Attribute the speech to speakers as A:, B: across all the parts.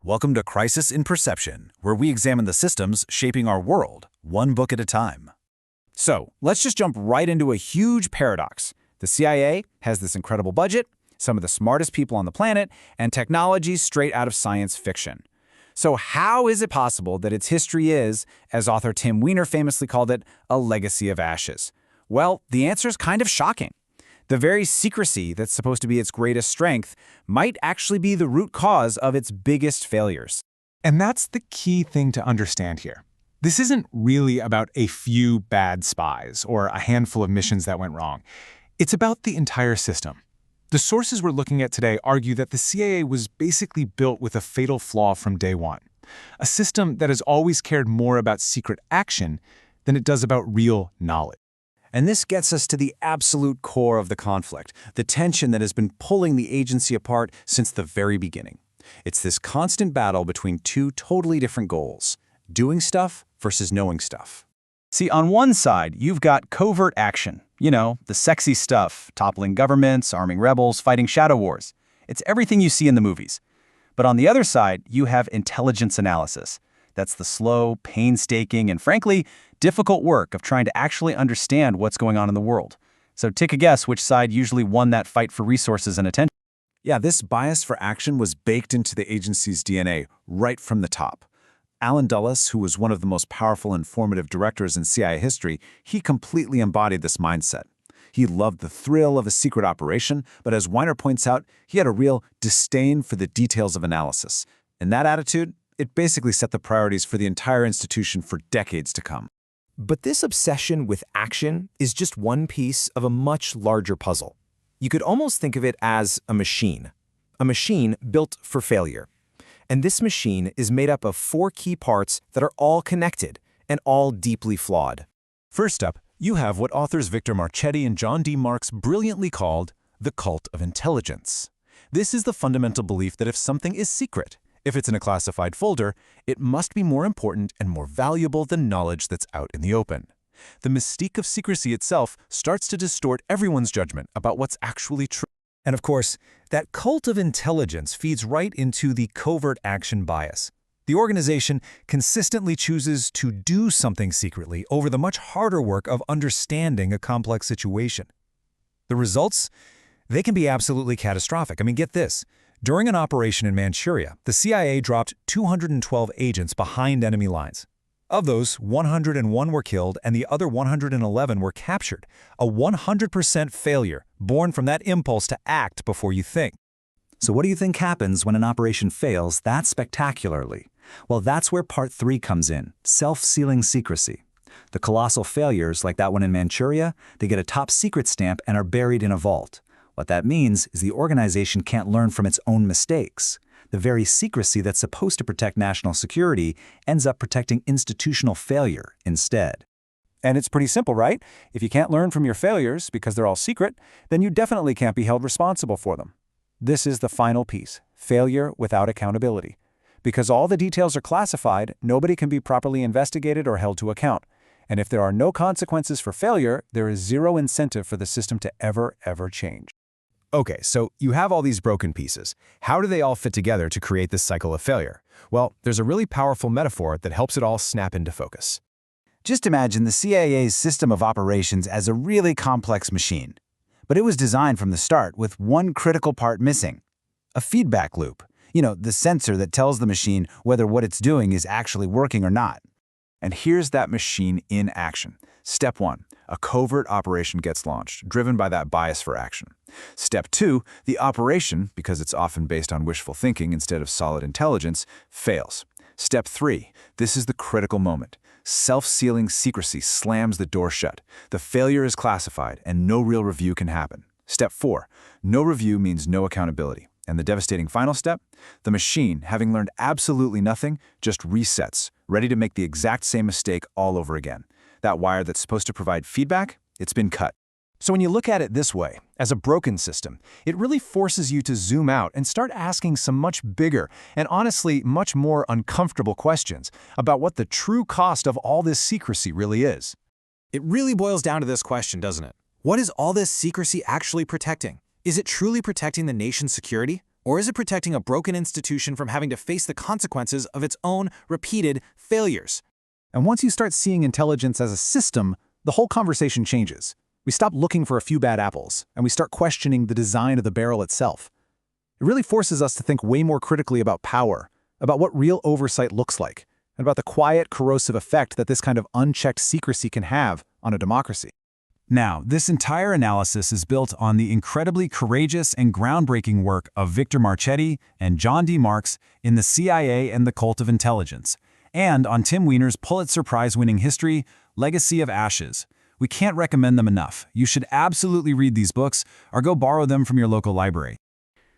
A: Welcome to Crisis in Perception, where we examine the systems shaping our world, one book at a time.
B: So, let's just jump right into a huge paradox. The CIA has this incredible budget, some of the smartest people on the planet, and technology straight out of science fiction. So how is it possible that its history is, as author Tim Weiner famously called it, a legacy of ashes? Well, the answer is kind of shocking. The very secrecy that's supposed to be its greatest strength might actually be the root cause of its biggest failures.
C: And that's the key thing to understand here. This isn't really about a few bad spies or a handful of missions that went wrong. It's about the entire system. The sources we're looking at today argue that the CIA was basically built with a fatal flaw from day one. A system that has always cared more about secret action than it does about real knowledge.
A: And this gets us to the absolute core of the conflict, the tension that has been pulling the agency apart since the very beginning. It's this constant battle between two totally different goals: doing stuff versus knowing stuff.
D: See, on one side, you've got covert action. You know, the sexy stuff, toppling governments, arming rebels, fighting shadow wars. It's everything you see in the movies. But on the other side, you have intelligence analysis. That's the slow, painstaking, and frankly, difficult work of trying to actually understand what's going on in the world. So take a guess which side usually won that fight for resources and attention.
A: Yeah, this bias for action was baked into the agency's DNA right from the top. Alan Dulles, who was one of the most powerful and formative directors in CIA history, he completely embodied this mindset. He loved the thrill of a secret operation, but as Weiner points out, he had a real disdain for the details of analysis. And that attitude, it basically set the priorities for the entire institution for decades to come.
E: But this obsession with action is just one piece of a much larger puzzle. You could almost think of it as a machine built for failure. And this machine is made up of 4 key parts that are all connected and all deeply flawed.
A: First up, you have what authors Victor Marchetti and John D. Marks brilliantly called the cult of intelligence. This is the fundamental belief that if something is secret, if it's in a classified folder, it must be more important and more valuable than knowledge that's out in the open. The mystique of secrecy itself starts to distort everyone's judgment about what's actually true.
F: And of course, that cult of intelligence feeds right into the covert action bias. The organization consistently chooses to do something secretly over the much harder work of understanding a complex situation. The results? They can be absolutely catastrophic. I mean, get this. During an operation in Manchuria, the CIA dropped 212 agents behind enemy lines. Of those, 101 were killed and the other 111 were captured. A 100% failure, born from that impulse to act before you think.
A: So what do you think happens when an operation fails that spectacularly? Well, that's where part 3 comes in, self-sealing secrecy. The colossal failures, like that one in Manchuria, they get a top secret stamp and are buried in a vault. What that means is the organization can't learn from its own mistakes. The very secrecy that's supposed to protect national security ends up protecting institutional failure instead.
B: And it's pretty simple, right? If you can't learn from your failures because they're all secret, then you definitely can't be held responsible for them. This is the final piece, failure without accountability. Because all the details are classified, nobody can be properly investigated or held to account. And if there are no consequences for failure, there is zero incentive for the system to ever change.
F: Okay, so you have all these broken pieces. How do they all fit together to create this cycle of failure? Well, there's a really powerful metaphor that helps it all snap into focus.
B: Just imagine the CIA's system of operations as a really complex machine. But it was designed from the start with one critical part missing: a feedback loop. You know, the sensor that tells the machine whether what it's doing is actually working or not. And here's that machine in action. Step 1, a covert operation gets launched, driven by that bias for action. Step 2, the operation, because it's often based on wishful thinking instead of solid intelligence, fails. Step 3, this is the critical moment. Self-sealing secrecy slams the door shut. The failure is classified, and no real review can happen. Step 4, no review means no accountability. And the devastating final step? The machine, having learned absolutely nothing, just resets, ready to make the exact same mistake all over again. That wire that's supposed to provide feedback, it's been cut.
F: So when you look at it this way, as a broken system, it really forces you to zoom out and start asking some much bigger and honestly much more uncomfortable questions about what the true cost of all this secrecy really is.
E: It really boils down to this question, doesn't it? What is all this secrecy actually protecting? Is it truly protecting the nation's security?
G: Or is it protecting a broken institution from having to face the consequences of its own repeated failures?
C: And once you start seeing intelligence as a system, the whole conversation changes. We stop looking for a few bad apples, and we start questioning the design of the barrel itself. It really forces us to think way more critically about power, about what real oversight looks like, and about the quiet, corrosive effect that this kind of unchecked secrecy can have on a democracy.
A: Now, this entire analysis is built on the incredibly courageous and groundbreaking work of Victor Marchetti and John D. Marks in the CIA and the Cult of Intelligence, and on Tim Weiner's Pulitzer Prize-winning history, Legacy of Ashes. We can't recommend them enough. You should absolutely read these books or go borrow them from your local library.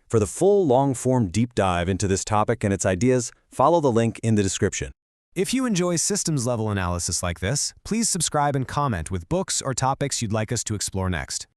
H: For the full long-form deep dive into this topic and its ideas, follow the link in the description.
G: If you enjoy systems-level analysis like this, please subscribe and comment with books or topics you'd like us to explore next.